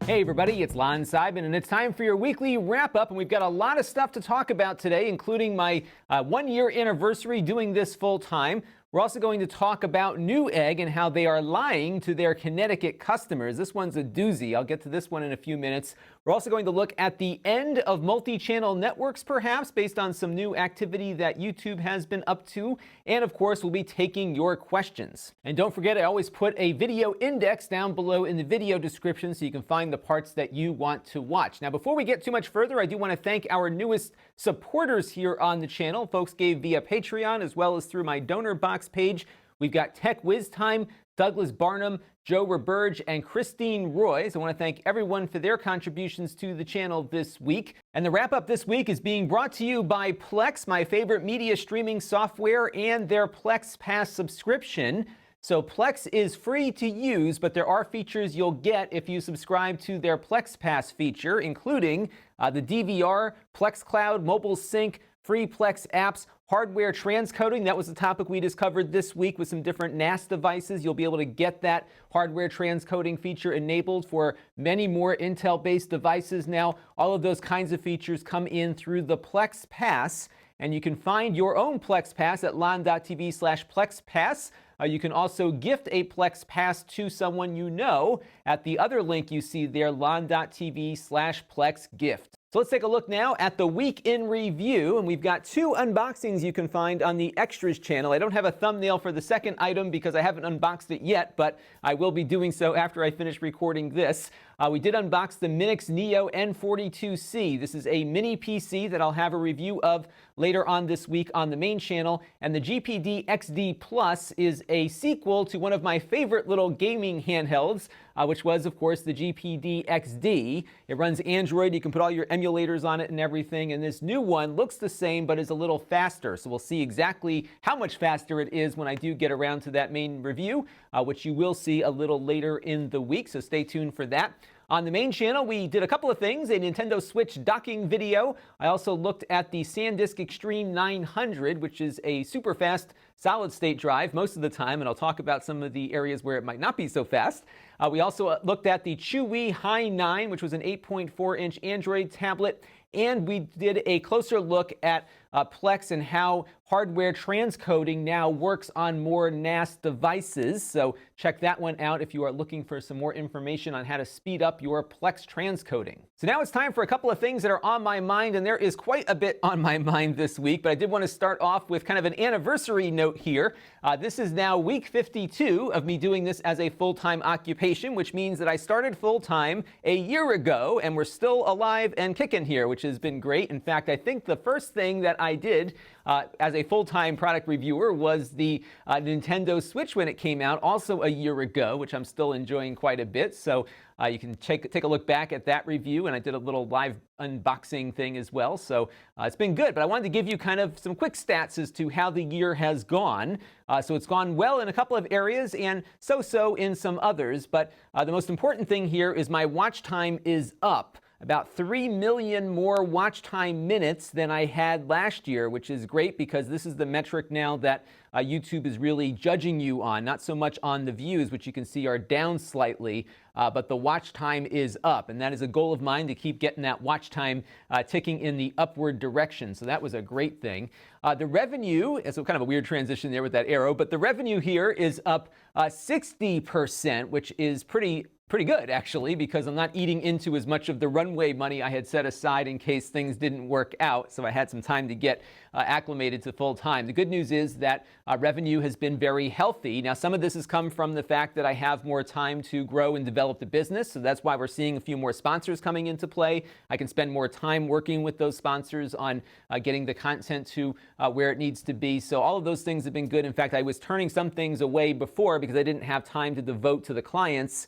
Hey everybody, it's Lon.TV, and it's time for your weekly wrap-up, and we've got a lot of stuff to talk about today, including my one-year anniversary doing this full-time. We're also going to talk about Newegg and how they are lying to their Connecticut customers. This one's a doozy. I'll get to this one in a few minutes. We're also going to look at the end of multi-channel networks, perhaps, based on some new activity that YouTube has been up to. And, of course, we'll be taking your questions. And don't forget, I always put a video index down below in the video description so you can find the parts that you want to watch. Now, before we get too much further, I do want to thank our newest supporters here on the channel. Folks gave via Patreon as well as through my donor box page. We've got Tech Whiz Time, Douglas Barnum, Joe Roberge, and Christine Roy. So I want to thank everyone for their contributions to the channel this week. And the wrap-up this week is being brought to you by Plex, my favorite media streaming software, and their Plex Pass subscription. So Plex is free to use, but there are features you'll get if you subscribe to their Plex Pass feature, including the DVR, Plex Cloud, Mobile Sync, free Plex apps, hardware transcoding. That was the topic we discovered this week with some different NAS devices. You'll be able to get that hardware transcoding feature enabled for many more Intel-based devices now. All of those kinds of features come in through the Plex Pass, and you can find your own Plex Pass at Lon.TV/Plex Pass. You can also gift a Plex Pass to someone you know at the other link you see there, Lon.TV/Plex Gift. So let's take a look now at the week in review, and we've got two unboxings you can find on the Extras channel. I don't have a thumbnail for the second item because I haven't unboxed it yet, but I will be doing so after I finish recording this. We did unbox the Minix Neo N42C. This is a mini PC that I'll have a review of later on this week on the main channel. And the GPD XD Plus is a sequel to one of my favorite little gaming handhelds, which was, of course, the GPD XD. It runs Android. You can put all your emulators on it and everything. And this new one looks the same, but is a little faster. So we'll see exactly how much faster it is when I do get around to that main review, which you will see a little later in the week. So stay tuned for that. On the main channel, we did a couple of things, a Nintendo Switch docking video. I also looked at the SanDisk Extreme 900, which is a super fast solid-state drive most of the time, and I'll talk about some of the areas where it might not be so fast. We also looked at the Chewy Hi 9, which was an 8.4-inch Android tablet, and we did a closer look at Plex and how hardware transcoding now works on more NAS devices. So check that one out if you are looking for some more information on how to speed up your Plex transcoding. So now it's time for a couple of things that are on my mind, and there is quite a bit on my mind this week, but I did want to start off with kind of an anniversary note here. This is now week 52 of me doing this as a full-time occupation, which means that I started full-time a year ago, and we're still alive and kicking here, which has been great. In fact, I think the first thing that I did as a full-time product reviewer was the Nintendo Switch when it came out, also a year ago, which I'm still enjoying quite a bit. So you can take a look back at that review, and I did a little live unboxing thing as well. So it's been good, but I wanted to give you kind of some quick stats as to how the year has gone. So it's gone well in a couple of areas and so-so in some others. But the most important thing here is my watch time is up. About 3 million more watch time minutes than I had last year, which is great because this is the metric now that YouTube is really judging you on, not so much on the views, which you can see are down slightly, but the watch time is up. And that is a goal of mine, to keep getting that watch time ticking in the upward direction. So that was a great thing. The revenue, so kind of a weird transition there with that arrow, but the revenue here is up 60%, which is pretty good, actually, because I'm not eating into as much of the runway money I had set aside in case things didn't work out. So I had some time to get acclimated to full time. The good news is that revenue has been very healthy. Now, some of this has come from the fact that I have more time to grow and develop the business. So that's why we're seeing a few more sponsors coming into play. I can spend more time working with those sponsors on getting the content to where it needs to be. So all of those things have been good. In fact, I was turning some things away before because I didn't have time to devote to the clients.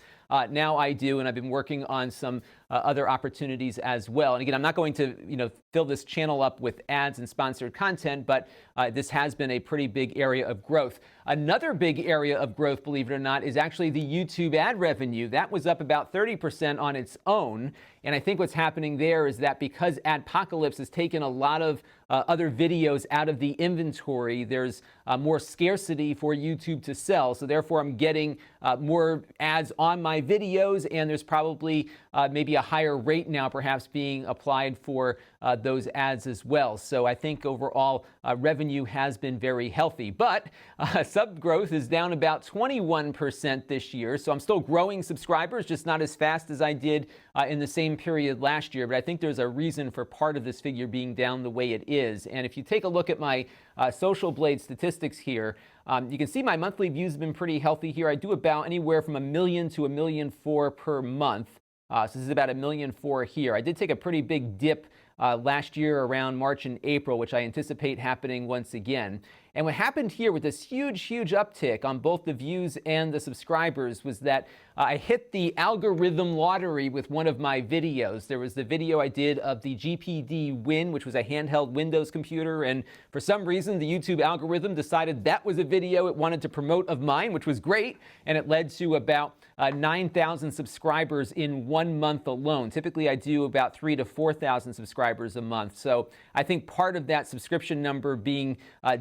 Now I do, and I've been working on some other opportunities as well. And again, I'm not going to fill this channel up with ads and sponsored content, but this has been a pretty big area of growth. Another big area of growth, believe it or not, is actually the YouTube ad revenue. That was up about 30% on its own. And I think what's happening there is that because Adpocalypse has taken a lot of other videos out of the inventory, there's more scarcity for YouTube to sell. So therefore, I'm getting more ads on my videos, and there's probably maybe a higher rate now perhaps being applied for those ads as well. So I think overall revenue has been very healthy. But sub growth is down about 21% this year. So I'm still growing subscribers, just not as fast as I did in the same period last year. But I think there's a reason for part of this figure being down the way it is. And if you take a look at my Social Blade statistics here, you can see my monthly views have been pretty healthy here. I do about anywhere from 1 million to 1.4 million per month. So this is about 1.4 million here. I did take a pretty big dip last year around March and April, which I anticipate happening once again. And what happened here with this huge uptick on both the views and the subscribers was that I hit the algorithm lottery with one of my videos. There was the video I did of the GPD Win, which was a handheld Windows computer. And for some reason, the YouTube algorithm decided that was a video it wanted to promote of mine, which was great. And it led to about 9,000 subscribers in 1 month alone. Typically, I do about 3,000 to 4,000 subscribers a month. So I think part of that subscription number being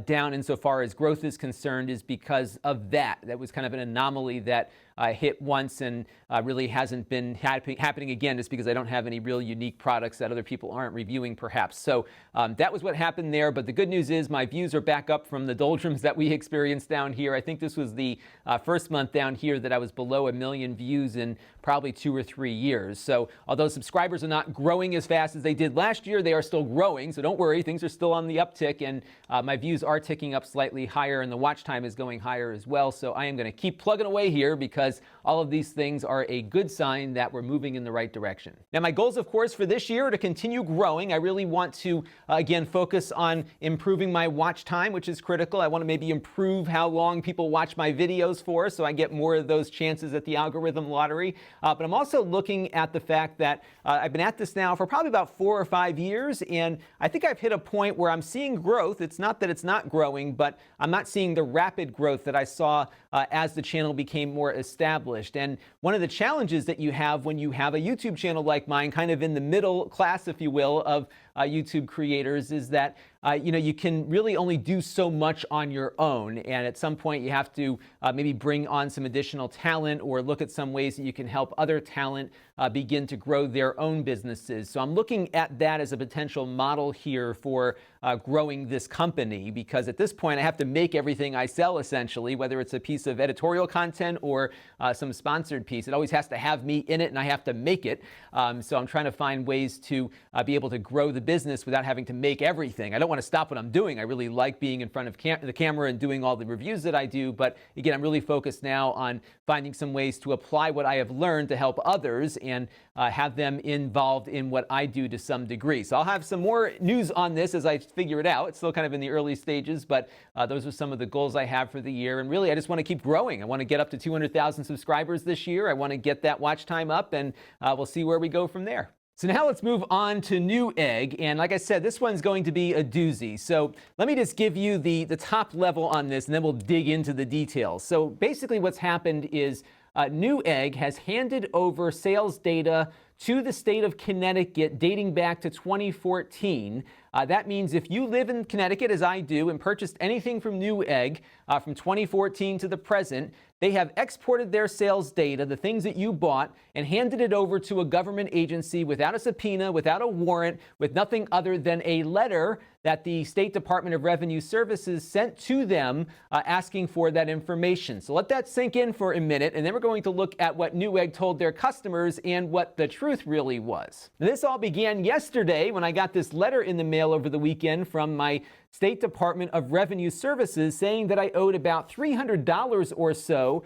down insofar as growth is concerned is because of that. That was kind of an anomaly that hit once and really hasn't been happening again, just because I don't have any real unique products that other people aren't reviewing perhaps. So that was what happened there. But the good news is my views are back up from the doldrums that we experienced down here. I think this was the first month down here that I was below 1 million views in probably 2 or 3 years. So although subscribers are not growing as fast as they did last year, they are still growing. So don't worry, things are still on the uptick, and my views are ticking up slightly higher, and the watch time is going higher as well. So I am going to keep plugging away here because all of these things are a good sign that we're moving in the right direction. Now, my goals, of course, for this year are to continue growing. I really want to, again, focus on improving my watch time, which is critical. I want to maybe improve how long people watch my videos for, so I get more of those chances at the algorithm lottery. But I'm also looking at the fact that I've been at this now for probably about 4 or 5 years, and I think I've hit a point where I'm seeing growth. It's not that it's not growing, but I'm not seeing the rapid growth that I saw as the channel became more established. And one of the challenges that you have when you have a YouTube channel like mine, kind of in the middle class, if you will, of YouTube creators, is that you can really only do so much on your own, and at some point you have to maybe bring on some additional talent or look at some ways that you can help other talent begin to grow their own businesses. So I'm looking at that as a potential model here for growing this company, because at this point I have to make everything I sell essentially, whether it's a piece of editorial content or some sponsored piece. It always has to have me in it, and I have to make it. So I'm trying to find ways to be able to grow the business without having to make everything. I don't want to stop what I'm doing. I really like being in front of the camera and doing all the reviews that I do. But again, I'm really focused now on finding some ways to apply what I have learned to help others and have them involved in what I do to some degree. So I'll have some more news on this as I figure it out. It's still kind of in the early stages, but those are some of the goals I have for the year. And really, I just want to keep growing. I want to get up to 200,000 subscribers this year. I want to get that watch time up, and we'll see where we go from there. So now let's move on to Newegg, and like I said, this one's going to be a doozy. So let me just give you the top level on this, and then we'll dig into the details. So basically what's happened is Newegg has handed over sales data to the state of Connecticut dating back to 2014. That means if you live in Connecticut, as I do, and purchased anything from Newegg from 2014 to the present, they have exported their sales data, the things that you bought, and handed it over to a government agency without a subpoena, without a warrant, with nothing other than a letter that the State Department of Revenue Services sent to them asking for that information. So let that sink in for a minute, and then we're going to look at what Newegg told their customers and what the truth really was. Now, this all began yesterday when I got this letter in the mail over the weekend from my State Department of Revenue Services saying that I owed about $300 or so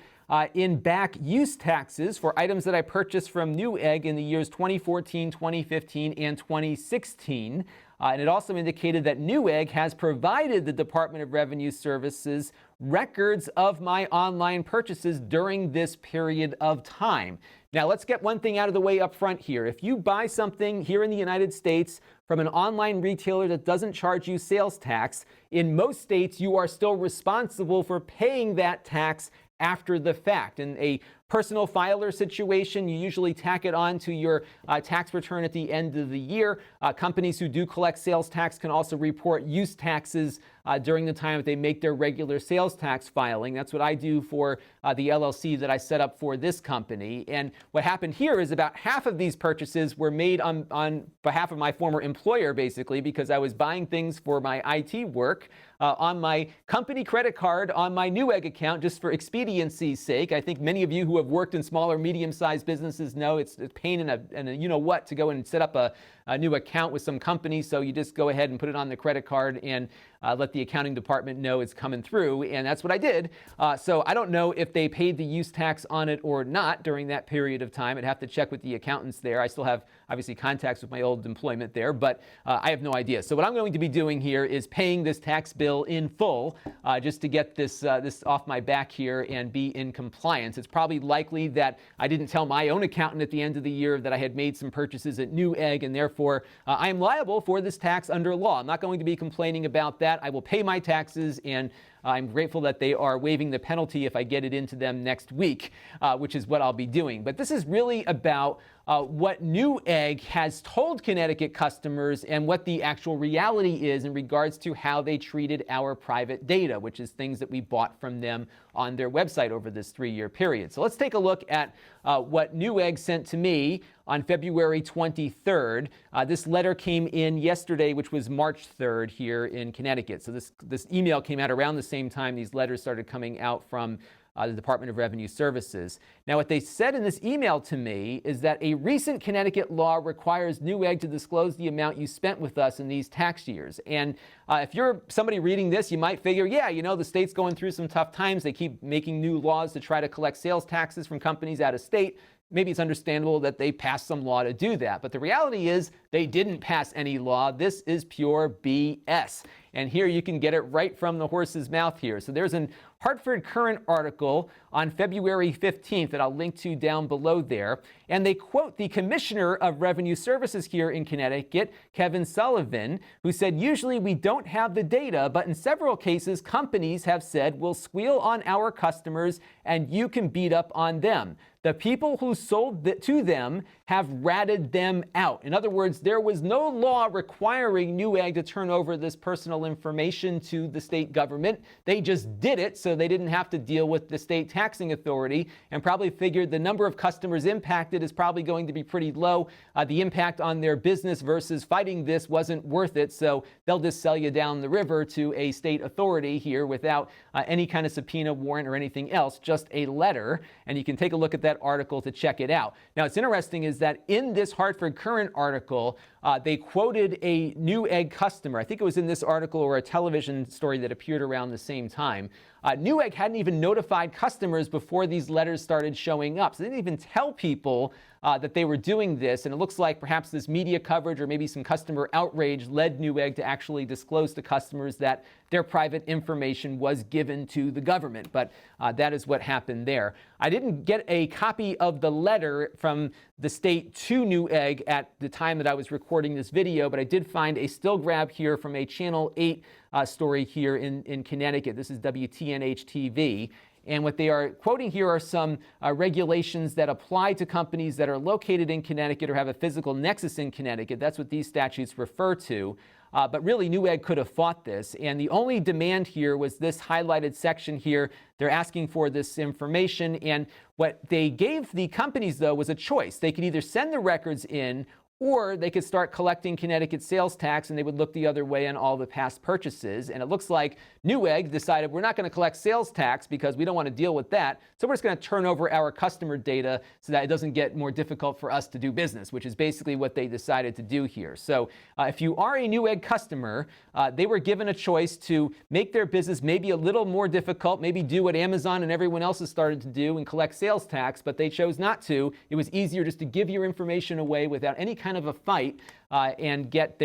in back use taxes for items that I purchased from Newegg in the years 2014, 2015, and 2016. And it also indicated that Newegg has provided the Department of Revenue Services records of my online purchases during this period of time. Now, let's get one thing out of the way up front here. If you buy something here in the United States from an online retailer that doesn't charge you sales tax, in most states, you are still responsible for paying that tax after the fact. In a personal filer situation, you usually tack it on to your tax return at the end of the year. Companies who do collect sales tax can also report use taxes during the time that they make their regular sales tax filing. That's what I do for the LLC that I set up for this company. And what happened here is about half of these purchases were made on behalf of my former employer, basically, because I was buying things for my IT work on my company credit card on my Newegg account just for expediency's sake. I think many of you who have worked in smaller, medium-sized businesses know it's a pain and a you-know-what to go and set up a new account with some company. So you just go ahead and put it on the credit card and let the accounting department know it's coming through. And that's what I did. So I don't know if they paid the use tax on it or not during that period of time. I'd have to check with the accountants there. I still have, obviously, contacts with my old employment there, but I have no idea. So what I'm going to be doing here is paying this tax bill in full just to get this off my back here and be in compliance. It's probably likely that I didn't tell my own accountant at the end of the year that I had made some purchases at Newegg, and therefore I am liable for this tax under law. I'm not going to be complaining about that. I will pay my taxes, and I'm grateful that they are waiving the penalty if I get it into them next week, which is what I'll be doing. But this is really about what Newegg has told Connecticut customers and what the actual reality is in regards to how they treated our private data, which is things that we bought from them on their website over this 3-year period. So let's take a look at what Newegg sent to me on February 23rd. This letter came in yesterday, which was March 3rd here in Connecticut. So this email came out around the same time these letters started coming out from the Department of Revenue Services. Now, what they said in this email to me is that a recent Connecticut law requires Newegg to disclose the amount you spent with us in these tax years. And if you're somebody reading this, you might figure, yeah, you know, the state's going through some tough times. They keep making new laws to try to collect sales taxes from companies out of state. Maybe it's understandable that they passed some law to do that. But the reality is they didn't pass any law. This is pure BS. And here you can get it right from the horse's mouth here. So there's an Hartford Courant article on February 15th that I'll link to down below there. And they quote the Commissioner of Revenue Services here in Connecticut, Kevin Sullivan, who said, "Usually we don't have the data, but in several cases, companies have said we'll squeal on our customers and you can beat up on them. The people who sold to them have ratted them out." In other words, there was no law requiring Newegg to turn over this personal information to the state government. They just did it so they didn't have to deal with the state taxing authority, and probably figured the number of customers impacted is probably going to be pretty low. The impact on their business versus fighting this wasn't worth it, so they'll just sell you down the river to a state authority here without any kind of subpoena, warrant, or anything else, just a letter. And you can take a look at that article to check it out. Now, what's interesting is that in this Hartford Courant article, they quoted a Newegg customer. I think it was in this article or a television story that appeared around the same time. Newegg hadn't even notified customers before these letters started showing up. So they didn't even tell people that they were doing this. And it looks like perhaps this media coverage or maybe some customer outrage led Newegg to actually disclose to customers that their private information was given to the government. But that is what happened there. I didn't get a copy of the letter from the state to Newegg at the time that I was recording this video, but I did find a still grab here from a Channel 8 story here in Connecticut. This is WTNH-TV. And what they are quoting here are some regulations that apply to companies that are located in Connecticut or have a physical nexus in Connecticut. That's what these statutes refer to. But really, Newegg could have fought this. And the only demand here was this highlighted section here. They're asking for this information. And what they gave the companies, though, was a choice. They could either send the records in, or they could start collecting Connecticut sales tax, and they would look the other way on all the past purchases. And it looks like Newegg decided we're not going to collect sales tax because we don't want to deal with that. So we're just going to turn over our customer data so that it doesn't get more difficult for us to do business, which is basically what they decided to do here. So if you are a Newegg customer, they were given a choice to make their business maybe a little more difficult, maybe do what Amazon and everyone else has started to do and collect sales tax, but they chose not to. It was easier just to give your information away without any kind kind of a fight and get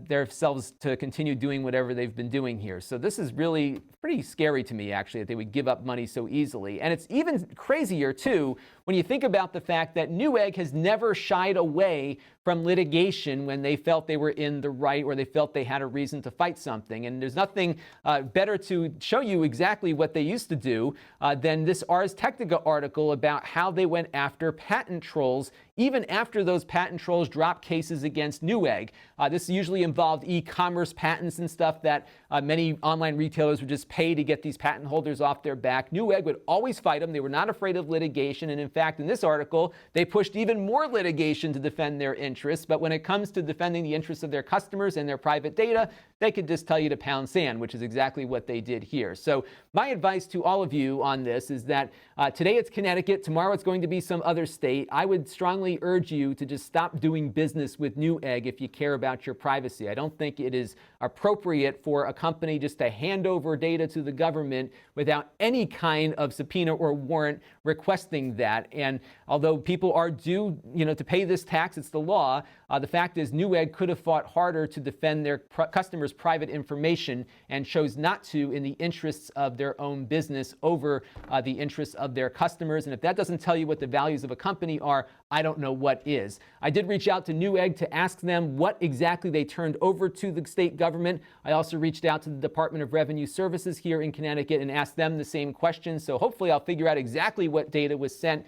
themselves to continue doing whatever they've been doing here. So this is really pretty scary to me, actually, that they would give up money so easily. And it's even crazier, too, when you think about the fact that Newegg has never shied away from litigation when they felt they were in the right or they felt they had a reason to fight something. And there's nothing better to show you exactly what they used to do than this Ars Technica article about how they went after patent trolls even after those patent trolls dropped cases against Newegg. This usually involved e-commerce patents and stuff that many online retailers would just pay to get these patent holders off their back. Newegg would always fight them. They were not afraid of litigation. And in fact, in this article, they pushed even more litigation to defend their interests. But when it comes to defending the interests of their customers and their private data, they could just tell you to pound sand, which is exactly what they did here. So my advice to all of you on this is that today it's Connecticut, tomorrow it's going to be some other state. I would strongly urge you to just stop doing business with Newegg if you care about your privacy. I don't think it is appropriate for a company just to hand over data to the government without any kind of subpoena or warrant requesting that. And although people are due, to pay this tax, it's the law, the fact is Newegg could have fought harder to defend their customers' private information and chose not to in the interests of their own business over the interests of their customers. And if that doesn't tell you what the values of a company are, I don't know what is. I did reach out to Newegg to ask them what exactly they turned over to the state government. I also reached out to the Department of Revenue Services here in Connecticut and asked them the same question. So hopefully I'll figure out exactly what data was sent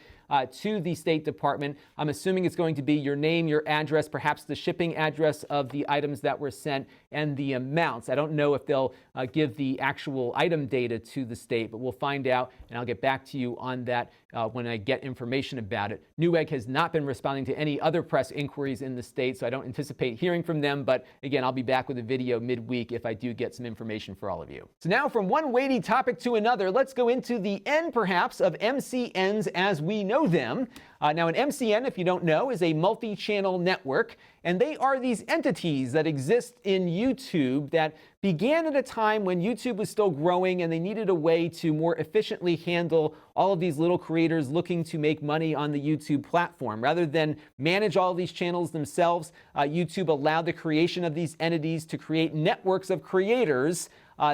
to the State Department. I'm assuming it's going to be your name, your address, perhaps the shipping address of the items that were sent, and the amounts. I don't know if they'll give the actual item data to the state, but we'll find out, and I'll get back to you on that when I get information about it. Newegg has not been responding to any other press inquiries in the state, so I don't anticipate hearing from them. But again, I'll be back with a video midweek if I do get some information for all of you. So now from one weighty topic to another, let's go into the end, perhaps, of MCNs as we know them. Now, an MCN, if you don't know, is a multi-channel network, and they are these entities that exist in YouTube that began at a time when YouTube was still growing and they needed a way to more efficiently handle all of these little creators looking to make money on the YouTube platform. Rather than manage all of these channels themselves, YouTube allowed the creation of these entities to create networks of creators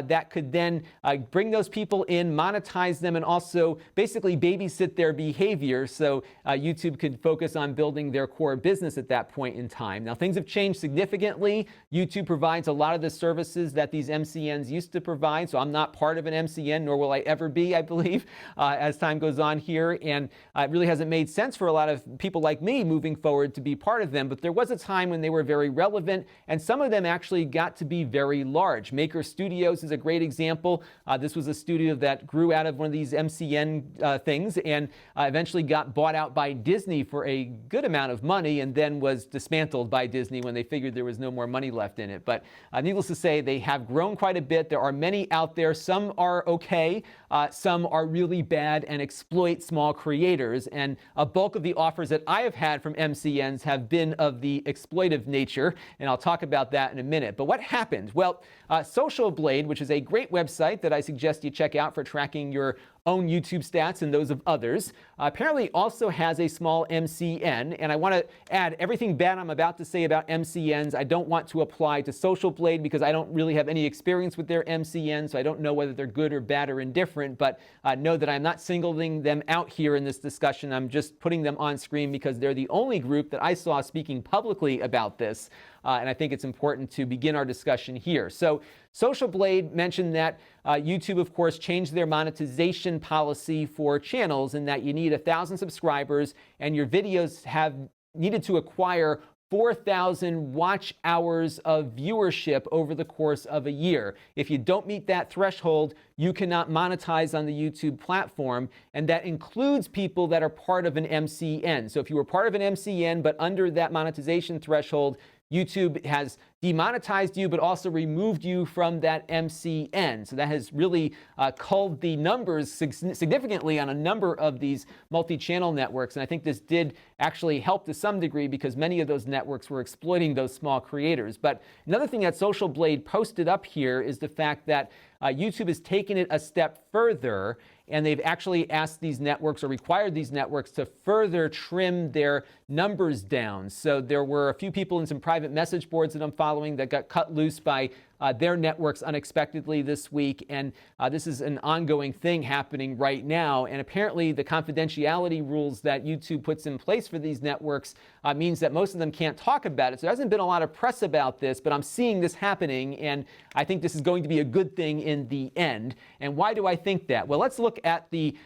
that could then bring those people in, monetize them, and also basically babysit their behavior so YouTube could focus on building their core business at that point in time. Now, things have changed significantly. YouTube provides a lot of the services that these MCNs used to provide, so I'm not part of an MCN, nor will I ever be, I believe, as time goes on here. And it really hasn't made sense for a lot of people like me moving forward to be part of them, but there was a time when they were very relevant, and some of them actually got to be very large. Maker Studios is a great example. This was a studio that grew out of one of these MCN things and eventually got bought out by Disney for a good amount of money and then was dismantled by Disney when they figured there was no more money left in it. But needless to say, they have grown quite a bit. There are many out there. Some are okay. Some are really bad and exploit small creators. And a bulk of the offers that I have had from MCNs have been of the exploitive nature. And I'll talk about that in a minute. But what happened? Well, Social Blade, which is a great website that I suggest you check out for tracking your own YouTube stats and those of others, apparently also has a small MCN. And I want to add everything bad I'm about to say about MCNs, I don't want to apply to Social Blade because I don't really have any experience with their MCN, so I don't know whether they're good or bad or indifferent, but know that I'm not singling them out here in this discussion. I'm just putting them on screen because they're the only group that I saw speaking publicly about this. And I think it's important to begin our discussion here. So Social Blade mentioned that YouTube, of course, changed their monetization policy for channels in that you need 1,000 subscribers and your videos have needed to acquire 4,000 watch hours of viewership over the course of a year. If you don't meet that threshold, you cannot monetize on the YouTube platform, and that includes people that are part of an MCN. So if you were part of an MCN but under that monetization threshold, YouTube has demonetized you, but also removed you from that MCN. So that has really culled the numbers significantly on a number of these multi-channel networks. And I think this did actually help to some degree because many of those networks were exploiting those small creators. But another thing that Social Blade posted up here is the fact that YouTube has taken it a step further, and they've actually asked these networks or required these networks to further trim their numbers down. So there were a few people in some private message boards that I'm following that got cut loose by their networks unexpectedly this week, and this is an ongoing thing happening right now. And apparently the confidentiality rules that YouTube puts in place for these networks means that most of them can't talk about it. So there hasn't been a lot of press about this, but I'm seeing this happening, and I think this is going to be a good thing in the end. And why do I think that? Well, let's look at the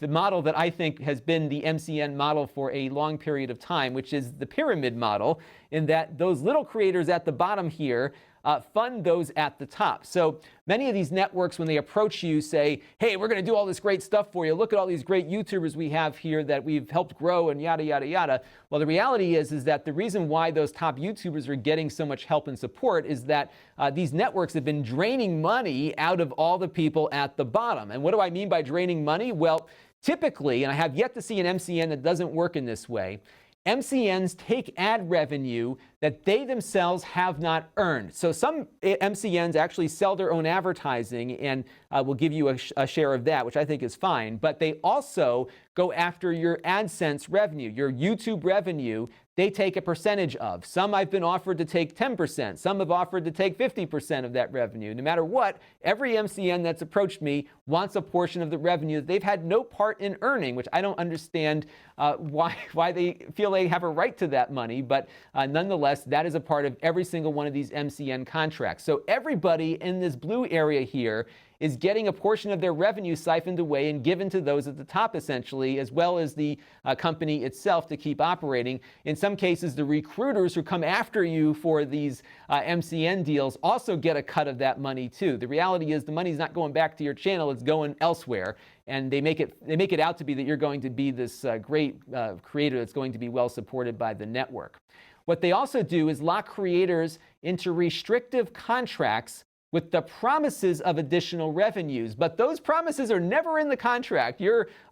model that I think has been the MCN model for a long period of time, which is the pyramid model, in that those little creators at the bottom here fund those at the top. So many of these networks, when they approach you, say, hey, we're going to do all this great stuff for you. Look at all these great YouTubers we have here that we've helped grow and yada, yada, yada. Well, the reality is that the reason why those top YouTubers are getting so much help and support is that these networks have been draining money out of all the people at the bottom. And what do I mean by draining money? Well, typically, and I have yet to see an MCN that doesn't work in this way, MCNs take ad revenue that they themselves have not earned. So some MCNs actually sell their own advertising and will give you a share of that, which I think is fine. But they also go after your AdSense revenue, your YouTube revenue. They take a percentage of. Some I've been offered to take 10%. Some have offered to take 50% of that revenue. No matter what, every MCN that's approached me wants a portion of the revenue that they've had no part in earning, which I don't understand why they feel they have a right to that money. But nonetheless, that is a part of every single one of these MCN contracts. So everybody in this blue area here is getting a portion of their revenue siphoned away and given to those at the top, essentially, as well as the company itself to keep operating. In some cases, the recruiters who come after you for these MCN deals also get a cut of that money, too. The reality is the money's not going back to your channel, it's going elsewhere. And they make it out to be that you're going to be this great creator that's going to be well supported by the network. What they also do is lock creators into restrictive contracts with the promises of additional revenues. But those promises are never in the contract.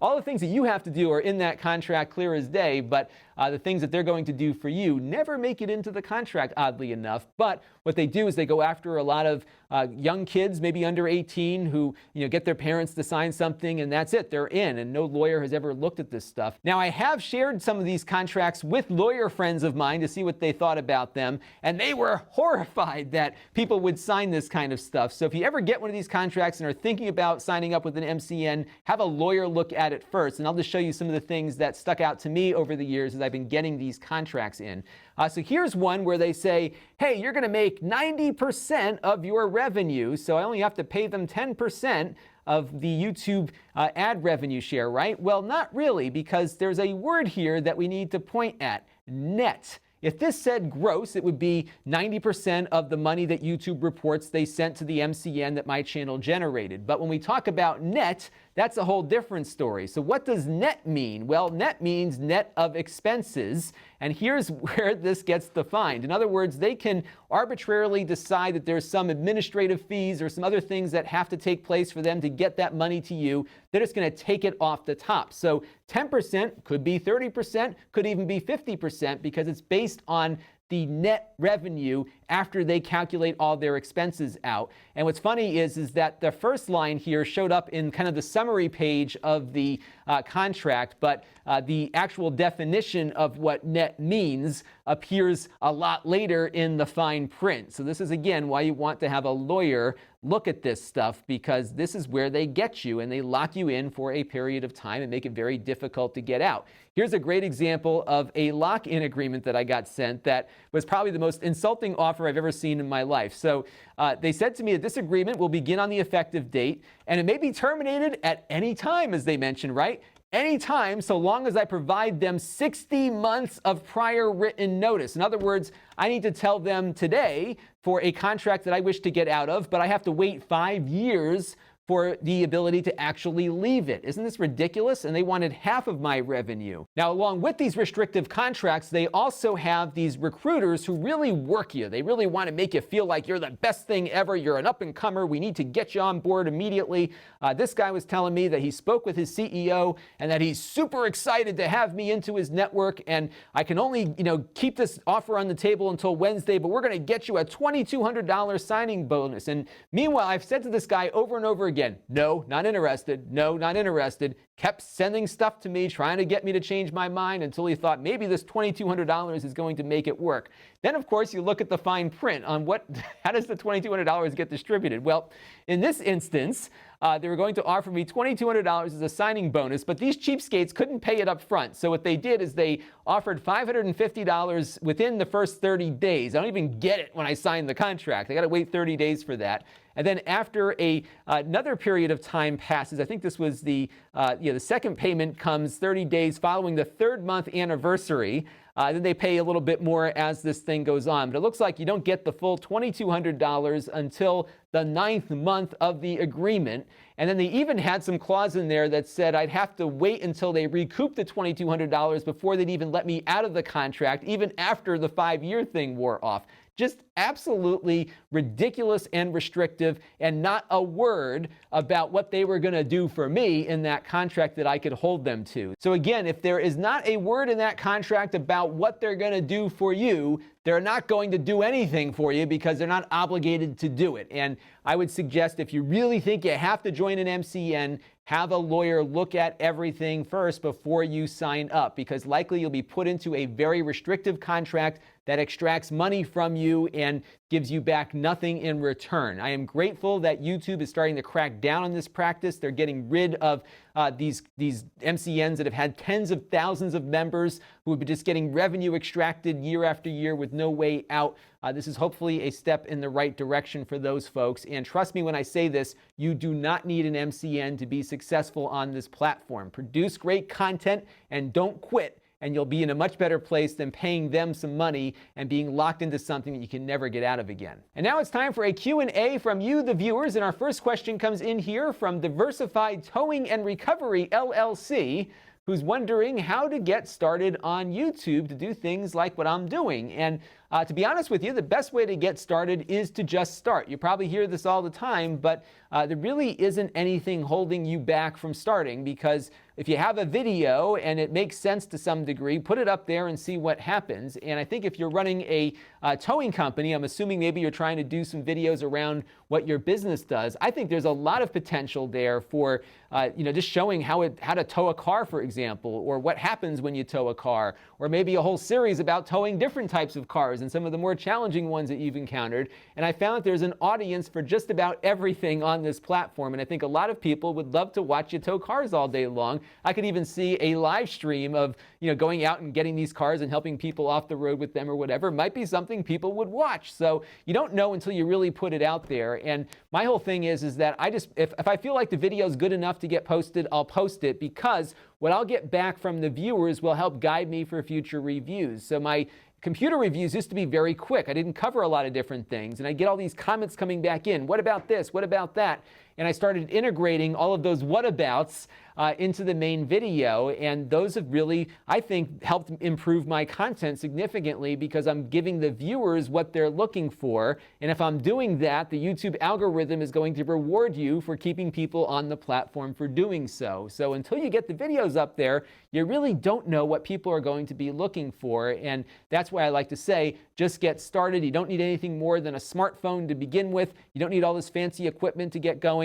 All the things that you have to do are in that contract clear as day, but the things that they're going to do for you never make it into the contract, oddly enough. But what they do is they go after a lot of young kids, maybe under 18, who get their parents to sign something, and that's it. They're in, and no lawyer has ever looked at this stuff. Now, I have shared some of these contracts with lawyer friends of mine to see what they thought about them, and they were horrified that people would sign this kind of stuff. So if you ever get one of these contracts and are thinking about signing up with an MCN, have a lawyer look at it first. And I'll just show you some of the things that stuck out to me over the years as I've been getting these contracts in. So here's one where they say, hey, you're going to make 90% of your revenue, so I only have to pay them 10% of the YouTube ad revenue share, right? Well, not really, because there's a word here that we need to point at, net. If this said gross, it would be 90% of the money that YouTube reports they sent to the MCN that my channel generated. But when we talk about net, that's a whole different story. So what does net mean? Well, net means net of expenses. And here's where this gets defined. In other words, they can arbitrarily decide that there's some administrative fees or some other things that have to take place for them to get that money to you. They're just going to take it off the top. So 10% could be 30%, could even be 50%, because it's based on the net revenue after they calculate all their expenses out. And what's funny is that the first line here showed up in kind of the summary page of the contract, but the actual definition of what net means appears a lot later in the fine print. So this is, again, why you want to have a lawyer look at this stuff, because this is where they get you and they lock you in for a period of time and make it very difficult to get out. Here's a great example of a lock-in agreement that I got sent that was probably the most insulting offer I've ever seen in my life. So they said to me that this agreement will begin on the effective date, and it may be terminated at any time, as they mentioned, right? Anytime, so long as I provide them 60 months of prior written notice. In other words, I need to tell them today for a contract that I wish to get out of, but I have to wait 5 years for the ability to actually leave it. Isn't this ridiculous? And they wanted half of my revenue. Now, along with these restrictive contracts, they also have these recruiters who really work you. They really want to make you feel like you're the best thing ever. You're an up-and-comer. We need to get you on board immediately. This guy was telling me that he spoke with his CEO and that he's super excited to have me into his network. And I can only, keep this offer on the table until Wednesday, but we're going to get you a $2,200 signing bonus. And meanwhile, I've said to this guy over and over again, no, not interested. No, not interested. Kept sending stuff to me, trying to get me to change my mind until he thought maybe this $2,200 is going to make it work. Then, of course, you look at the fine print on how does the $2,200 get distributed? Well, in this instance, they were going to offer me $2,200 as a signing bonus, but these cheapskates couldn't pay it up front. So what they did is they offered $550 within the first 30 days. I don't even get it when I signed the contract. I got to wait 30 days for that. And then after another period of time passes, I think this was the second payment comes 30 days following the third month anniversary. Then they pay a little bit more as this thing goes on. But it looks like you don't get the full $2,200 until the 9th month of the agreement. And then they even had some clause in there that said I'd have to wait until they recoup the $2,200 before they'd even let me out of the contract, even after the 5-year thing wore off. Just absolutely ridiculous and restrictive, and not a word about what they were going to do for me in that contract that I could hold them to. So again, if there is not a word in that contract about what they're going to do for you, they're not going to do anything for you because they're not obligated to do it. And I would suggest if you really think you have to join an MCN, have a lawyer look at everything first before you sign up, because likely you'll be put into a very restrictive contract that extracts money from you and gives you back nothing in return. I am grateful that YouTube is starting to crack down on this practice. They're getting rid of these MCNs that have had tens of thousands of members who have been just getting revenue extracted year after year with no way out. This is hopefully a step in the right direction for those folks. And trust me when I say this, you do not need an MCN to be successful on this platform. Produce great content and don't quit, and you'll be in a much better place than paying them some money and being locked into something that you can never get out of again. And now it's time for a Q&A from you, the viewers. And our first question comes in here from Diversified Towing and Recovery, LLC, who's wondering how to get started on YouTube to do things like what I'm doing. And to be honest with you, the best way to get started is to just start. You probably hear this all the time, but there really isn't anything holding you back from starting, because if you have a video and it makes sense to some degree, put it up there and see what happens. And I think if you're running a towing company, I'm assuming maybe you're trying to do some videos around what your business does. I think there's a lot of potential there for just showing how to tow a car, for example, or what happens when you tow a car, or maybe a whole series about towing different types of cars and some of the more challenging ones that you've encountered. And I found that there's an audience for just about everything on this platform. And I think a lot of people would love to watch you tow cars all day long. I could even see a live stream of, going out and getting these cars and helping people off the road with them or whatever. It might be something people would watch. So you don't know until you really put it out there. And my whole thing is that if I feel like the video is good enough to get posted, I'll post it, because what I'll get back from the viewers will help guide me for future reviews. So my computer reviews used to be very quick. I didn't cover a lot of different things, and I get all these comments coming back in. What about this? What about that? And I started integrating all of those whatabouts into the main video, and those have really, I think, helped improve my content significantly, because I'm giving the viewers what they're looking for. And if I'm doing that, the YouTube algorithm is going to reward you for keeping people on the platform for doing so. So until you get the videos up there, you really don't know what people are going to be looking for. And that's why I like to say, just get started. You don't need anything more than a smartphone to begin with. You don't need all this fancy equipment to get going.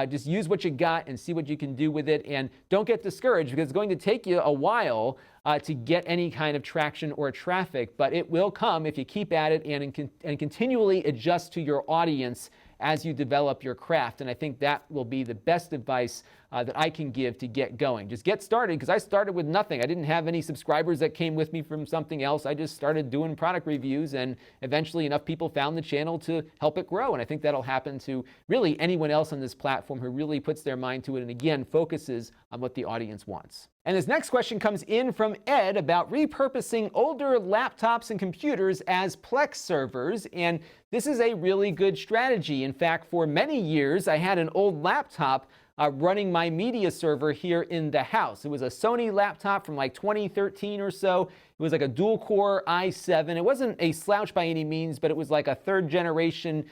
Just use what you got and see what you can do with it. And don't get discouraged, because it's going to take you a while to get any kind of traction or traffic, but it will come if you keep at it and continually adjust to your audience as you develop your craft. And I think that will be the best advice that I can give to get going. Just get started, because I started with nothing. I didn't have any subscribers that came with me from something else. I just started doing product reviews, and eventually enough people found the channel to help it grow. And I think that'll happen to really anyone else on this platform who really puts their mind to it and, again, focuses on what the audience wants. And this next question comes in from Ed about repurposing older laptops and computers as Plex servers. And this is a really good strategy. In fact, for many years, I had an old laptop running my media server here in the house. It was a Sony laptop from like 2013 or so. It was like a dual-core i7. It wasn't a slouch by any means, but it was like a third-generation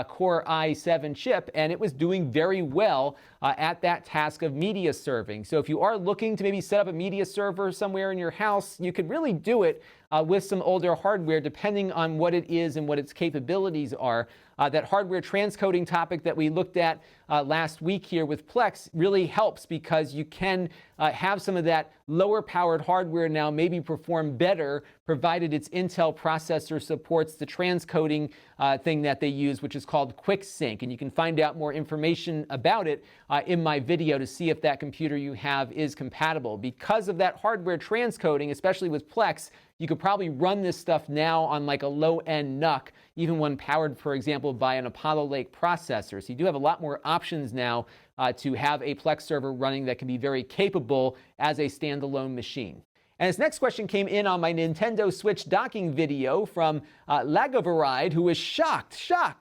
Core i7 chip, and it was doing very well at that task of media serving. So if you are looking to maybe set up a media server somewhere in your house, you could really do it with some older hardware, depending on what it is and what its capabilities are. That hardware transcoding topic that we looked at last week here with Plex really helps, because you can have some of that lower powered hardware now maybe perform better, provided its Intel processor supports the transcoding thing that they use, which is called QuickSync. And you can find out more information about it in my video to see if that computer you have is compatible. Because of that hardware transcoding, especially with Plex, you could probably run this stuff now on like a low-end NUC, even when powered, for example, by an Apollo Lake processor. So you do have a lot more options now to have a Plex server running that can be very capable as a standalone machine. And this next question came in on my Nintendo Switch docking video from Lagavaride, who was shocked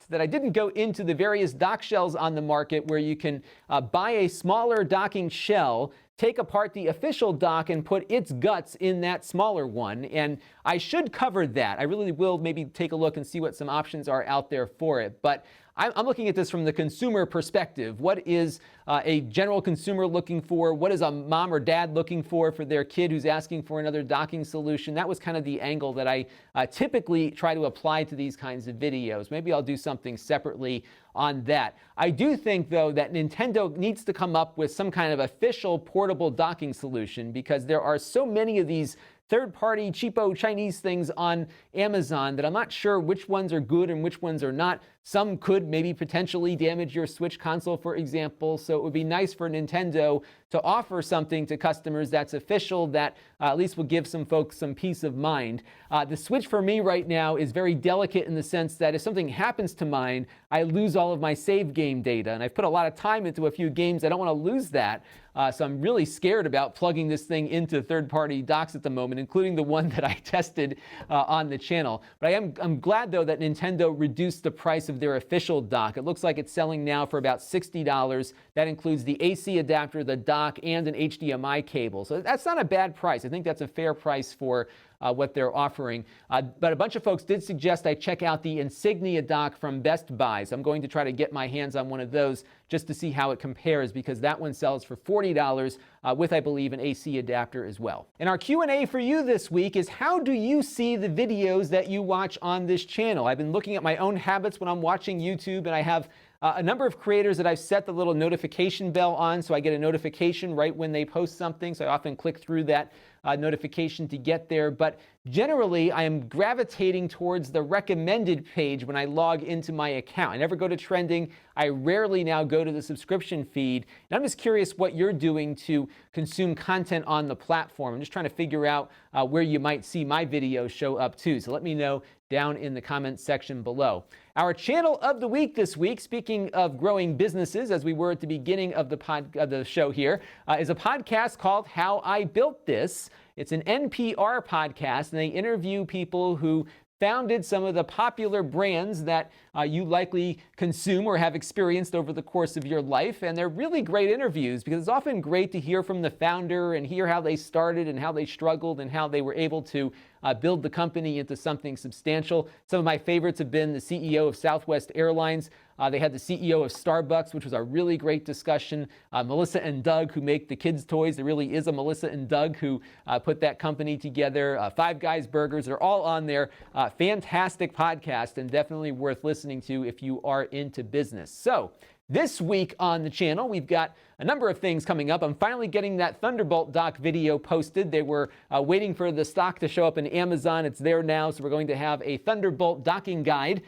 that I didn't go into the various dock shells on the market where you can buy a smaller docking shell, take apart the official dock, and put its guts in that smaller one. And I should cover that. I really will maybe take a look and see what some options are out there for it. But I'm looking at this from the consumer perspective. What is a general consumer looking for? What is a mom or dad looking for their kid who's asking for another docking solution? That was kind of the angle that I typically try to apply to these kinds of videos. Maybe I'll do something separately on that. I do think, though, that Nintendo needs to come up with some kind of official portable docking solution, because there are so many of these third-party cheapo Chinese things on Amazon that I'm not sure which ones are good and which ones are not. Some could maybe potentially damage your Switch console, for example. So it would be nice for Nintendo to offer something to customers that's official, that at least will give some folks some peace of mind. The Switch for me right now is very delicate in the sense that if something happens to mine, I lose all of my save game data. And I've put a lot of time into a few games. I don't want to lose that. So I'm really scared about plugging this thing into third-party docks at the moment, including the one that I tested on the channel. But I'm glad, though, that Nintendo reduced the price of their official dock. It looks like it's selling now for about $60. That includes the AC adapter, the dock, and an HDMI cable. So that's not a bad price. I think that's a fair price for what they're offering. But a bunch of folks did suggest I check out the Insignia dock from Best Buy. So I'm going to try to get my hands on one of those just to see how it compares, because that one sells for $40 with, I believe, an AC adapter as well. And our Q&A for you this week is, how do you see the videos that you watch on this channel? I've been looking at my own habits when I'm watching YouTube, and I have a number of creators that I've set the little notification bell on, so I get a notification right when they post something. So I often click through that notification to get there. But generally, I am gravitating towards the recommended page when I log into my account. I never go to trending. I rarely now go to the subscription feed. And I'm just curious what you're doing to consume content on the platform. I'm just trying to figure out where you might see my videos show up too. So let me know down in the comments section below. Our channel of the week this week, speaking of growing businesses, as we were at the beginning of the show here, is a podcast called How I Built This. It's an NPR podcast, and they interview people who founded some of the popular brands that you likely consume or have experienced over the course of your life. And they're really great interviews, because it's often great to hear from the founder and hear how they started and how they struggled and how they were able to build the company into something substantial. Some of my favorites have been the CEO of Southwest Airlines. They had the CEO of Starbucks, which was a really great discussion. Melissa and Doug, who make the kids' toys. There really is a Melissa and Doug who put that company together. Five Guys Burgers, they're all on there. Fantastic podcast, and definitely worth listening to if you are into business. So this week on the channel, we've got a number of things coming up. I'm finally getting that Thunderbolt dock video posted. They were waiting for the stock to show up in Amazon. It's there now, so we're going to have a Thunderbolt docking guide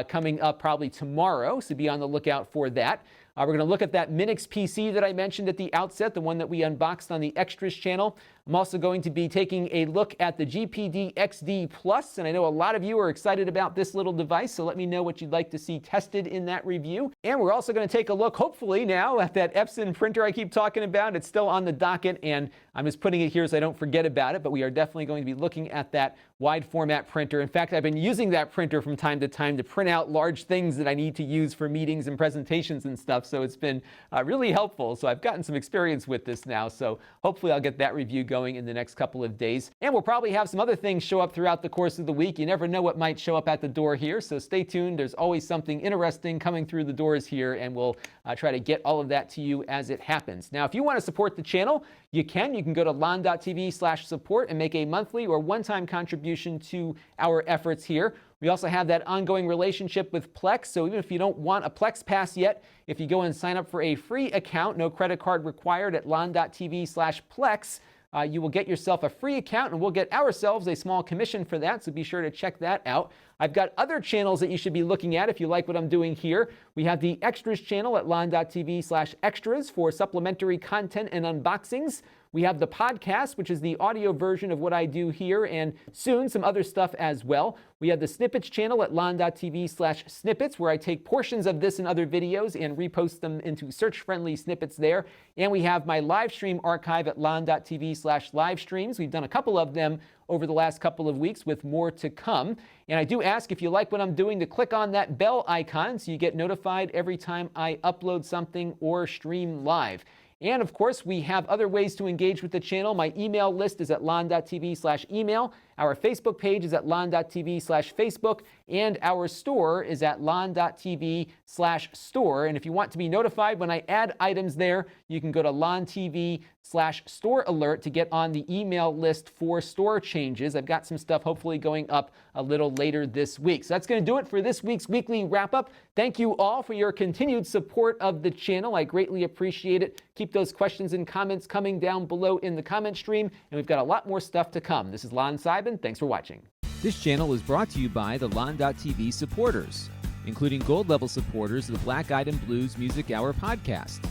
coming up probably tomorrow, so be on the lookout for that. We're going to look at that Minix PC that I mentioned at the outset, the one that we unboxed on the Extras channel. I'm also going to be taking a look at the GPD XD Plus, and I know a lot of you are excited about this little device, so let me know what you'd like to see tested in that review. And we're also going to take a look, hopefully now, at that Epson printer I keep talking about. It's still on the docket, and I'm just putting it here so I don't forget about it, but we are definitely going to be looking at that wide format printer. In fact, I've been using that printer from time to time to print out large things that I need to use for meetings and presentations and stuff, so it's been really helpful. So I've gotten some experience with this now, so hopefully I'll get that review going in the next couple of days. And we'll probably have some other things show up throughout the course of the week. You never know what might show up at the door here, so stay tuned. There's always something interesting coming through the doors here, and we'll try to get all of that to you as it happens. Now, if you want to support the channel, you can go to Lon.TV/support and make a monthly or one-time contribution to our efforts here. We also have that ongoing relationship with Plex, so even if you don't want a Plex pass yet, if you go and sign up for a free account, no credit card required, at Lon.TV/Plex, you will get yourself a free account, and we'll get ourselves a small commission for that, so be sure to check that out. I've got other channels that you should be looking at if you like what I'm doing here. We have the Extras channel at Lon.TV/Extras for supplementary content and unboxings. We have the podcast, which is the audio version of what I do here, and soon some other stuff as well. We have the Snippets channel at Lon.TV/Snippets, where I take portions of this and other videos and repost them into search-friendly snippets there. And we have my live stream archive at Lon.TV/Livestreams. We've done a couple of them over the last couple of weeks, with more to come. And I do ask, if you like what I'm doing, to click on that bell icon so you get notified every time I upload something or stream live. And of course, we have other ways to engage with the channel. My email list is at Lon.TV/email. Our Facebook page is at Lon.TV/Facebook. And our store is at Lon.TV/store. And if you want to be notified when I add items there, you can go to Lon.TV/store alert to get on the email list for store changes. I've got some stuff hopefully going up a little later this week. So that's going to do it for this week's weekly wrap-up. Thank you all for your continued support of the channel. I greatly appreciate it. Keep those questions and comments coming down below in the comment stream, and we've got a lot more stuff to come. This is Lon Seidman. Thanks for watching. This channel is brought to you by the Lon.TV supporters, including gold-level supporters of the Black Eyed and Blues Music Hour podcast: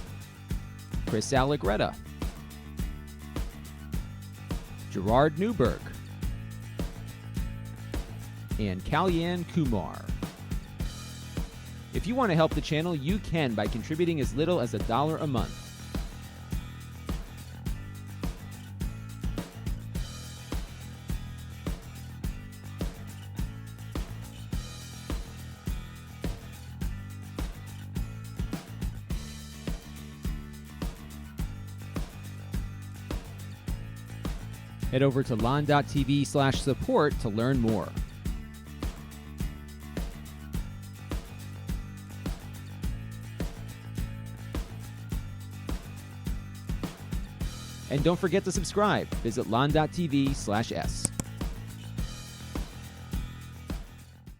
Chris Allegretta, Gerard Newberg, and Kalyan Kumar. If you want to help the channel, you can by contributing as little as $1 a month. Head over to Lon.TV/support to learn more. And don't forget to subscribe. Visit Lon.TV/S.